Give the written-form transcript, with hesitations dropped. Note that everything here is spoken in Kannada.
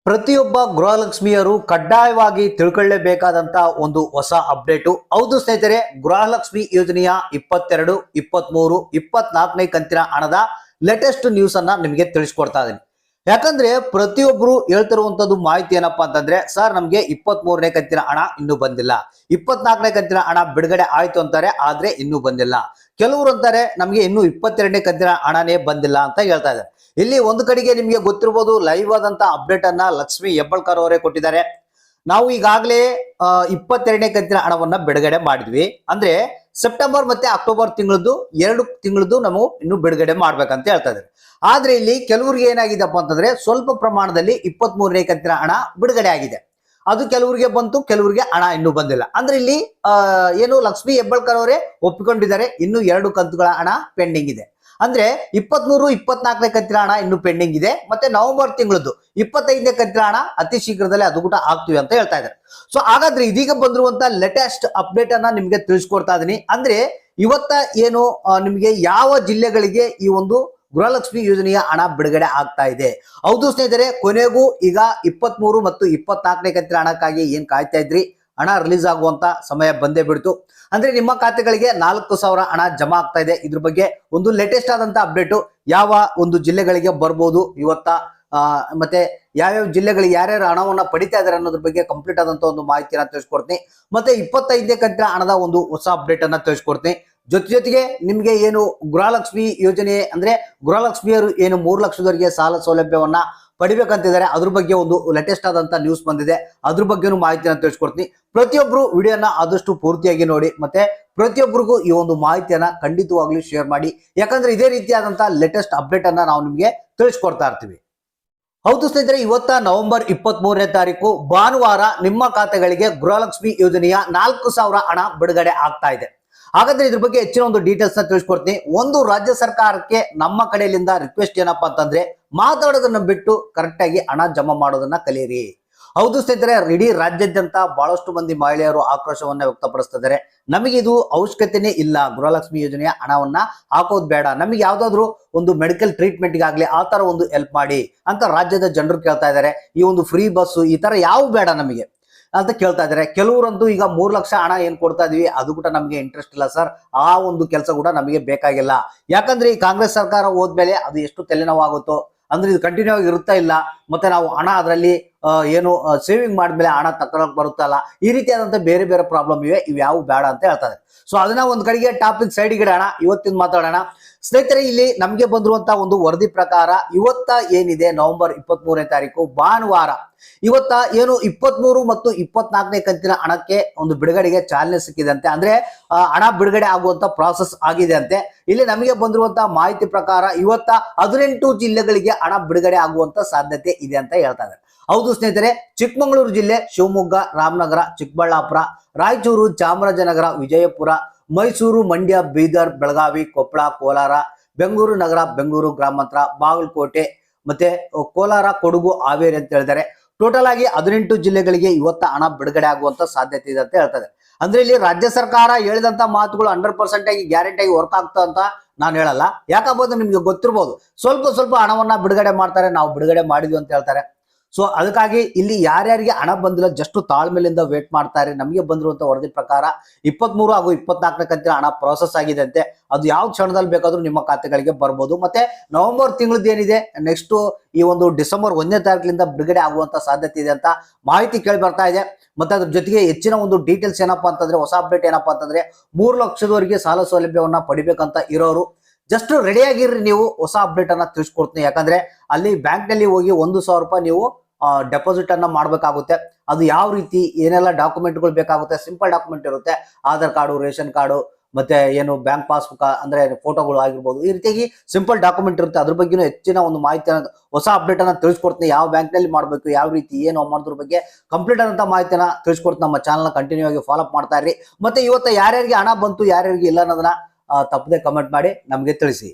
ಪ್ರತಿಯೊಬ್ಬ ಗೃಹಲಕ್ಷ್ಮಿಯರು ಕಡ್ಡಾಯವಾಗಿ ತಿಳ್ಕೊಳ್ಳೇಬೇಕಾದಂತ ಒಂದು ಹೊಸ ಅಪ್ಡೇಟು. ಹೌದು ಸ್ನೇಹಿತರೆ, ಗೃಹಲಕ್ಷ್ಮಿ ಯೋಜನೆಯ 22, 23, 24ನೇ ಕಂತಿನ ಹಣದ ಲೇಟೆಸ್ಟ್ ನ್ಯೂಸ್ ಅನ್ನ ನಿಮಗೆ ತಿಳಿಸ್ಕೊಡ್ತಾ ಇದ್ದೀನಿ. ಯಾಕಂದ್ರೆ ಪ್ರತಿಯೊಬ್ಬರು ಹೇಳ್ತಿರುವಂತದ್ದು ಮಾಹಿತಿ ಏನಪ್ಪಾ ಅಂತಂದ್ರೆ, ಸರ್ ನಮ್ಗೆ 23ನೇ ಕಂತಿನ ಹಣ ಇನ್ನೂ ಬಂದಿಲ್ಲ, 24ನೇ ಕಂತಿನ ಹಣ ಬಿಡುಗಡೆ ಆಯ್ತು ಅಂತಾರೆ, ಆದ್ರೆ ಇನ್ನೂ ಬಂದಿಲ್ಲ. ಕೆಲವರು ಅಂತಾರೆ ನಮ್ಗೆ ಇನ್ನೂ 22ನೇ ಕಂತಿನ ಹಣನೇ ಬಂದಿಲ್ಲ ಅಂತ ಹೇಳ್ತಾ ಇದ್ದಾರೆ. ಇಲ್ಲಿ ಒಂದು ಕಡೆಗೆ ನಿಮಗೆ ಗೊತ್ತಿರಬಹುದು, ಲೈವ್ ಆದಂತ ಅಪ್ಡೇಟ್ ಅನ್ನ ಲಕ್ಷ್ಮಿ ಹೆಬ್ಬಾಳ್ಕರ್ ಅವರೇ ಕೊಟ್ಟಿದ್ದಾರೆ. ನಾವು ಈಗಾಗಲೇ 22ನೇ ಕಂತಿನ ಹಣವನ್ನ ಬಿಡುಗಡೆ ಮಾಡಿದ್ವಿ. ಅಂದ್ರೆ ಸೆಪ್ಟೆಂಬರ್ ಮತ್ತೆ ಅಕ್ಟೋಬರ್ ತಿಂಗಳದ್ದು 2 ತಿಂಗಳದ್ದು ನಾವು ಇನ್ನು ಬಿಡುಗಡೆ ಮಾಡ್ಬೇಕಂತ ಹೇಳ್ತಾ ಇದ್ದಾರೆ. ಆದ್ರೆ ಇಲ್ಲಿ ಕೆಲವರಿಗೆ ಏನಾಗಿದೆಪ್ಪ ಅಂತಂದ್ರೆ, ಸ್ವಲ್ಪ ಪ್ರಮಾಣದಲ್ಲಿ 23ನೇ ಕಂತಿನ ಹಣ ಬಿಡುಗಡೆ ಆಗಿದೆ. ಅದು ಕೆಲವರಿಗೆ ಬಂತು, ಕೆಲವರಿಗೆ ಹಣ ಇನ್ನೂ ಬಂದಿಲ್ಲ. ಅಂದ್ರೆ ಇಲ್ಲಿ ಏನು ಲಕ್ಷ್ಮಿ ಹೆಬ್ಬಾಳ್ಕರ್ ಅವರೇ ಒಪ್ಪಿಕೊಂಡಿದ್ದಾರೆ, ಇನ್ನು 2 ಕಂತುಗಳ ಹಣ ಪೆಂಡಿಂಗ್ ಇದೆ. ಅಂದ್ರೆ 23, 24ನೇ ಕಂತಿನ ಹಣ ಇನ್ನು ಪೆಂಡಿಂಗ್ ಇದೆ. ಮತ್ತೆ ನವೆಂಬರ್ ತಿಂಗಳದ್ದು 25ನೇ ಕಂತಿನ ಹಣ ಅತಿ ಶೀಘ್ರದಲ್ಲೇ ಅದು ಕೂಡ ಆಗ್ತೀವಿ ಅಂತ ಹೇಳ್ತಾ ಇದ್ದಾರೆ. ಸೊ ಹಾಗಾದ್ರೆ ಇದೀಗ ಬಂದಿರುವಂತ ಲೇಟೆಸ್ಟ್ ಅಪ್ಡೇಟ್ ಅನ್ನ ನಿಮ್ಗೆ ತಿಳಿಸ್ಕೊಡ್ತಾ ಇದೀನಿ. ಅಂದ್ರೆ ಇವತ್ತ ಏನು ನಿಮ್ಗೆ ಯಾವ ಜಿಲ್ಲೆಗಳಿಗೆ ಈ ಒಂದು ಗೃಹಲಕ್ಷ್ಮಿ ಯೋಜನೆಯ ಹಣ ಬಿಡುಗಡೆ ಆಗ್ತಾ ಇದೆ. ಹೌದು ಸ್ನೇಹಿತರೆ, ಕೊನೆಗೂ ಈಗ 23 ಮತ್ತು 24ನೇ ಕಂತಿನ ಹಣಕ್ಕಾಗಿ ಏನ್ ಕಾಯ್ತಾ ಇದ್ರಿ, ಹಣ ರಿಲೀಸ್ ಆಗುವಂತ ಸಮಯ ಬಂದೇ ಬಿಡ್ತು. ಅಂದ್ರೆ ನಿಮ್ಮ ಖಾತೆಗಳಿಗೆ 4,000 ಹಣ ಜಮಾ ಆಗ್ತಾ ಇದೆ. ಇದ್ರ ಬಗ್ಗೆ ಒಂದು ಲೇಟೆಸ್ಟ್ ಆದಂತ ಅಪ್ಡೇಟು, ಯಾವ ಒಂದು ಜಿಲ್ಲೆಗಳಿಗೆ ಬರ್ಬೋದು ಇವತ್ತ, ಮತ್ತೆ ಯಾವ್ಯಾವ ಜಿಲ್ಲೆಗಳಿಗೆ ಯಾರ್ಯಾರು ಹಣವನ್ನ ಪಡಿತಾ ಇದಾರೆ ಅನ್ನೋದ್ರ ಬಗ್ಗೆ ಕಂಪ್ಲೀಟ್ ಆದಂತ ಒಂದು ಮಾಹಿತಿನ ತಿಳಿಸ್ಕೊಡ್ತೀನಿ. ಮತ್ತೆ 25ನೇ ಕಂತಿನ ಹಣದ ಒಂದು ಹೊಸ ಅಪ್ಡೇಟ್ ಅನ್ನ ತಿಳಿಸ್ಕೊಡ್ತೀನಿ. ಜೊತೆಗೆ ನಿಮ್ಗೆ ಏನು ಗೃಹಲಕ್ಷ್ಮಿ ಯೋಜನೆ ಅಂದ್ರೆ ಗೃಹಲಕ್ಷ್ಮಿಯರು ಏನು 3 ಲಕ್ಷದವರೆಗೆ ಸಾಲ ಸೌಲಭ್ಯವನ್ನ ಪಡಿಬೇಕಂತಿದ್ದಾರೆ, ಅದ್ರ ಬಗ್ಗೆ ಒಂದು ಲೇಟೆಸ್ಟ್ ಆದಂತ ನ್ಯೂಸ್ ಬಂದಿದೆ. ಅದ್ರ ಬಗ್ಗೆನೂ ಮಾಹಿತಿನ ತಿಳಿಸ್ಕೊಡ್ತೀನಿ. ಪ್ರತಿಯೊಬ್ರು ವಿಡಿಯೋನ ಆದಷ್ಟು ಪೂರ್ತಿಯಾಗಿ ನೋಡಿ, ಮತ್ತೆ ಪ್ರತಿಯೊಬ್ಬರಿಗೂ ಈ ಒಂದು ಮಾಹಿತಿಯನ್ನ ಖಂಡಿತವಾಗ್ಲೂ ಶೇರ್ ಮಾಡಿ. ಯಾಕಂದ್ರೆ ಇದೇ ರೀತಿಯಾದಂತ ಲೇಟೆಸ್ಟ್ ಅಪ್ಡೇಟ್ ಅನ್ನ ನಾವು ನಿಮ್ಗೆ ತಿಳಿಸ್ಕೊಡ್ತಾ ಇರ್ತೀವಿ. ಹೌದು ಸ್ನೇಹಿತರೆ, ಇವತ್ತ ನವೆಂಬರ್ 23ನೇ ತಾರೀಕು ಭಾನುವಾರ ನಿಮ್ಮ ಖಾತೆಗಳಿಗೆ ಗೃಹಲಕ್ಷ್ಮಿ ಯೋಜನೆಯ 4,000 ಹಣ ಬಿಡುಗಡೆ ಆಗ್ತಾ ಇದೆ. ಹಾಗಾದ್ರೆ ಇದ್ರ ಬಗ್ಗೆ ಹೆಚ್ಚಿನ ಒಂದು ಡೀಟೇಲ್ಸ್ ನ ತಿಳಿಸ್ಕೊಡ್ತೀನಿ. ಒಂದು, ರಾಜ್ಯ ಸರ್ಕಾರಕ್ಕೆ ನಮ್ಮ ಕಡೆಯಿಂದ ರಿಕ್ವೆಸ್ಟ್ ಏನಪ್ಪಾ ಅಂತಂದ್ರೆ, ಮಾತಾಡೋದನ್ನ ಬಿಟ್ಟು ಕರೆಕ್ಟ್ ಆಗಿ ಹಣ ಜಮಾ ಮಾಡೋದನ್ನ ಕಲಿಯಿರಿ. ಹೌದು ಸ್ನೇಹಿತರೆ, ಇಡೀ ರಾಜ್ಯಾದ್ಯಂತ ಬಹಳಷ್ಟು ಮಂದಿ ಮಹಿಳೆಯರು ಆಕ್ರೋಶವನ್ನ ವ್ಯಕ್ತಪಡಿಸ್ತಿದ್ದಾರೆ. ನಮಗೆ ಇದು ಅವಶ್ಯಕತೆನೇ ಇಲ್ಲ, ಗೃಹಲಕ್ಷ್ಮಿ ಯೋಜನೆಯ ಹಣವನ್ನ ಹಾಕೋದು ಬೇಡ, ನಮಗೆ ಯಾವ್ದಾದ್ರು ಒಂದು ಮೆಡಿಕಲ್ ಟ್ರೀಟ್ಮೆಂಟ್ಗಾಗ್ಲಿ ಆ ತರ ಒಂದು ಹೆಲ್ಪ್ ಮಾಡಿ ಅಂತ ರಾಜ್ಯದ ಜನರು ಕೇಳ್ತಾ ಇದ್ದಾರೆ. ಈ ಒಂದು ಫ್ರೀ ಬಸ್ ಈ ತರ ಯಾವ ಬೇಡ ನಮಗೆ ಅಂತ ಕೇಳ್ತಾ ಇದ್ದಾರೆ. ಕೆಲವರಂತೂ ಈಗ 3 ಲಕ್ಷ ಹಣ ಏನ್ ಕೊಡ್ತಾ ಇದೀವಿ ಅದು ಕೂಡ ನಮಗೆ ಇಂಟ್ರೆಸ್ಟ್ ಇಲ್ಲ ಸರ್, ಆ ಒಂದು ಕೆಲಸ ಕೂಡ ನಮಗೆ ಬೇಕಾಗಿಲ್ಲ. ಯಾಕಂದ್ರೆ ಈ ಕಾಂಗ್ರೆಸ್ ಸರ್ಕಾರ ಹೋದ್ಮೇಲೆ ಅದು ಎಷ್ಟು ತಲೆನೋವಾಗುತ್ತೋ, ಅಂದ್ರೆ ಇದು ಕಂಟಿನ್ಯೂ ಆಗಿ ಇರುತ್ತಾ ಇಲ್ಲ, ಮತ್ತೆ ನಾವು ಹಣ ಅದರಲ್ಲಿ ಏನು ಸೇವಿಂಗ್ ಮಾಡಿದ್ಮೇಲೆ ಹಣ ತಗೊಳಕ್ ಬರುತ್ತಲ್ಲ, ಈ ರೀತಿಯಾದಂತ ಬೇರೆ ಬೇರೆ ಪ್ರಾಬ್ಲಮ್ ಇವೆ, ಇವ್ ಯಾವ ಬೇಡ ಅಂತ ಹೇಳ್ತಾರೆ. ಸೊ ಅದನ್ನ ಒಂದ್ ಕಡೆಗೆ ಟಾಪಿಕ್ ಸೈಡ್ಗೆ ಇಡೋಣ, ಇವತ್ತಿನ ಮಾತಾಡೋಣ. ಸ್ನೇಹಿತರೆ, ಇಲ್ಲಿ ನಮ್ಗೆ ಬಂದಿರುವಂತಹ ಒಂದು ವರದಿ ಪ್ರಕಾರ ಇವತ್ತ ಏನಿದೆ ನವೆಂಬರ್ 23ನೇ ತಾರೀಕು ಭಾನುವಾರ, ಇವತ್ತ ಏನು 23 ಮತ್ತು 24ನೇ ಕಂತಿನ ಹಣಕ್ಕೆ ಒಂದು ಬಿಡುಗಡೆಗೆ ಚಾಲನೆ ಸಿಕ್ಕಿದಂತೆ. ಅಂದ್ರೆ ಹಣ ಬಿಡುಗಡೆ ಆಗುವಂತ ಪ್ರಾಸೆಸ್ ಆಗಿದೆ ಅಂತೆ. ಇಲ್ಲಿ ನಮಗೆ ಬಂದಿರುವಂತಹ ಮಾಹಿತಿ ಪ್ರಕಾರ ಇವತ್ತ 18 ಜಿಲ್ಲೆಗಳಿಗೆ ಹಣ ಬಿಡುಗಡೆ ಆಗುವಂತ ಸಾಧ್ಯತೆ ಇದೆ ಅಂತ ಹೇಳ್ತಾ ಇದ್ದಾರೆ. ಹೌದು ಸ್ನೇಹಿತರೆ, ಚಿಕ್ಕಮಗಳೂರು ಜಿಲ್ಲೆ, ಶಿವಮೊಗ್ಗ, ರಾಮನಗರ, ಚಿಕ್ಕಬಳ್ಳಾಪುರ, ರಾಯಚೂರು, ಚಾಮರಾಜನಗರ, ವಿಜಯಪುರ, ಮೈಸೂರು, ಮಂಡ್ಯ, ಬೀದರ್, ಬೆಳಗಾವಿ, ಕೊಪ್ಪಳ, ಕೋಲಾರ, ಬೆಂಗಳೂರು ನಗರ, ಬೆಂಗಳೂರು ಗ್ರಾಮಾಂತರ, ಬಾಗಲಕೋಟೆ, ಮತ್ತೆ ಕೋಲಾರ, ಕೊಡಗು, ಹಾವೇರಿ ಅಂತ ಹೇಳಿದ್ದಾರೆ. ಟೋಟಲ್ ಆಗಿ 18 ಜಿಲ್ಲೆಗಳಿಗೆ ಇವತ್ತ ಹಣ ಬಿಡುಗಡೆ ಆಗುವಂತ ಸಾಧ್ಯತೆ ಇದೆ ಅಂತ ಹೇಳ್ತಾರೆ. ಅಂದ್ರೆ ಇಲ್ಲಿ ರಾಜ್ಯ ಸರ್ಕಾರ ಹೇಳಿದಂತ ಮಾತುಗಳು 100% ಆಗಿ ಗ್ಯಾರಂಟಿ ಆಗಿ ವರ್ಕ್ ಆಗ್ತಾ ಅಂತ ನಾನು ಹೇಳಲ್ಲ. ಯಾಕಂಬುದು ನಿಮ್ಗೆ ಗೊತ್ತಿರ್ಬೋದು, ಸ್ವಲ್ಪ ಹಣವನ್ನ ಬಿಡುಗಡೆ ಮಾಡ್ತಾರೆ, ನಾವು ಬಿಡುಗಡೆ ಮಾಡಿದ್ವಿ ಅಂತ ಹೇಳ್ತಾರೆ. ಸೊ ಅದಕ್ಕಾಗಿ ಇಲ್ಲಿ ಯಾರ್ಯಾರಿಗೆ ಹಣ ಬಂದಿಲ್ಲ ಜಸ್ಟ್ ತಾಳ್ಮೆಲಿಂದ ವೇಟ್ ಮಾಡ್ತಾರೆ. ನಮಗೆ ಬಂದಿರುವಂತ ವರದಿ ಪ್ರಕಾರ 23 ಹಾಗೂ 24ನೇ ಕಂತಿನ ಹಣ ಪ್ರೋಸೆಸ್ ಆಗಿದೆ ಅಂತೆ. ಅದು ಯಾವ ಕ್ಷಣದಲ್ಲಿ ಬೇಕಾದ್ರೂ ನಿಮ್ಮ ಖಾತೆಗಳಿಗೆ ಬರ್ಬೋದು. ಮತ್ತೆ ನವೆಂಬರ್ ತಿಂಗಳದ್ದು ಏನಿದೆ ನೆಕ್ಸ್ಟ್ ಈ ಒಂದು ಡಿಸೆಂಬರ್ 1ನೇ ತಾರೀಕಿನಿಂದ ಬಿಡುಗಡೆ ಆಗುವಂತ ಸಾಧ್ಯತೆ ಇದೆ ಅಂತ ಮಾಹಿತಿ ಕೇಳಿ ಬರ್ತಾ ಇದೆ. ಮತ್ತೆ ಅದ್ರ ಜೊತೆಗೆ ಹೆಚ್ಚಿನ ಒಂದು ಡೀಟೇಲ್ಸ್ ಏನಪ್ಪಾ ಅಂತಂದ್ರೆ, ಹೊಸ ಅಪ್ಡೇಟ್ ಏನಪ್ಪಾ ಅಂತಂದ್ರೆ, 3 ಲಕ್ಷದವರೆಗೆ ಸಾಲ ಸೌಲಭ್ಯವನ್ನ ಪಡಿಬೇಕಂತ ಇರೋರು ಜಸ್ಟ್ ರೆಡಿ ಆಗಿರ್ರಿ. ನೀವು ಹೊಸ ಅಪ್ಡೇಟ್ ಅನ್ನ ತಿಳಿಸ್ಕೊಡ್ತೀನಿ. ಯಾಕಂದ್ರೆ ಅಲ್ಲಿ ಬ್ಯಾಂಕ್ ನಲ್ಲಿ ಹೋಗಿ 1,000 ರೂಪಾಯಿ ನೀವು ಡೆಪಾಸಿಟ್ ಅನ್ನ ಮಾಡ್ಬೇಕಾಗುತ್ತೆ. ಅದು ಯಾವ ರೀತಿ ಏನೆಲ್ಲ ಡಾಕ್ಯುಮೆಂಟ್ಗಳು ಬೇಕಾಗುತ್ತೆ, ಸಿಂಪಲ್ ಡಾಕ್ಯುಮೆಂಟ್ ಇರುತ್ತೆ, ಆಧಾರ್ ಕಾರ್ಡು, ರೇಷನ್ ಕಾರ್ಡು, ಮತ್ತೆ ಏನು ಬ್ಯಾಂಕ್ ಪಾಸ್ಬುಕ್ ಅಂದ್ರೆ ಫೋಟೋಗಳು ಆಗಿರ್ಬೋದು, ಈ ರೀತಿಯಾಗಿ ಸಿಂಪಲ್ ಡಾಕ್ಯುಮೆಂಟ್ ಇರುತ್ತೆ. ಅದ್ರ ಬಗ್ಗೆ ಹೆಚ್ಚಿನ ಒಂದು ಮಾಹಿತಿಯನ್ನು, ಹೊಸ ಅಪ್ಡೇಟ್ ಅನ್ನ ತಿಳಿಸ್ಕೊಡ್ತೀನಿ. ಯಾವ ಬ್ಯಾಂಕ್ ನಲ್ಲಿ ಮಾಡ್ಬೇಕು, ಯಾವ ರೀತಿ ಏನು ಮಾಡೋದ್ರ ಬಗ್ಗೆ ಕಂಪ್ಲೀಟ್ ಆದಂತ ಮಾಹಿತಿನ ತಿಳಿಸ್ಕೊಡ್ತೀನಿ. ನಮ್ಮ ಚಾನಲ್ ಕಂಟಿನ್ಯೂ ಆಗಿ ಫಾಲೋ ಅಪ್ ಮಾಡ್ತಾ ಇರ್ರಿ. ಮತ್ತೆ ಇವತ್ತು ಯಾರ್ಯಾರಿಗೆ ಹಣ ಬಂತು, ಯಾರ್ಯಾರಿಗೆ ಇಲ್ಲ ಅನ್ನೋದನ್ನ ತಪ್ಪದೆ ಕಮೆಂಟ್ ಮಾಡಿ ನಮ್ಗೆ ತಿಳಿಸಿ.